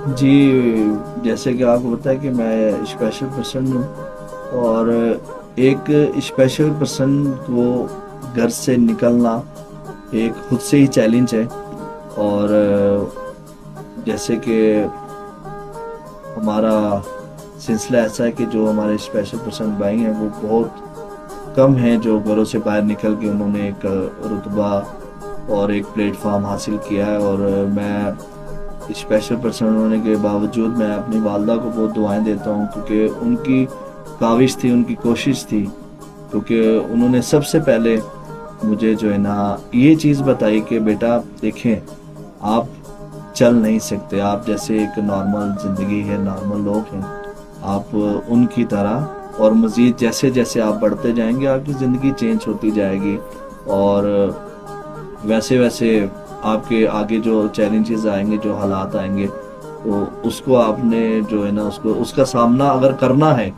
جی، جیسے کہ آپ کو پتہ ہے کہ میں اسپیشل پرسن ہوں، اور ایک اسپیشل پرسن کو گھر سے نکلنا ایک خود سے ہی چیلنج ہے۔ اور جیسے کہ ہمارا سلسلہ ایسا ہے کہ جو ہمارے اسپیشل پرسن بھائی ہیں وہ بہت کم ہیں جو گھروں سے باہر نکل کے انہوں نے ایک رتبہ اور ایک پلیٹ فارم حاصل کیا ہے۔ اور میں اسپیشل پرسن ہونے کے باوجود میں اپنی والدہ کو بہت دعائیں دیتا ہوں، کیونکہ ان کی کاوش تھی، ان کی کوشش تھی، کیونکہ انہوں نے سب سے پہلے مجھے جو ہے نا یہ چیز بتائی کہ بیٹا دیکھیں، آپ چل نہیں سکتے، آپ جیسے ایک نارمل زندگی ہے، نارمل لوگ ہیں، آپ ان کی طرح، اور مزید جیسے جیسے آپ بڑھتے جائیں گے آپ کی زندگی چینج ہوتی جائے گی، اور ویسے ویسے آپ کے آگے جو چیلنجز آئیں گے، جو حالات آئیں گے، تو اس کو آپ نے جو ہے نا اس کا سامنا اگر کرنا ہے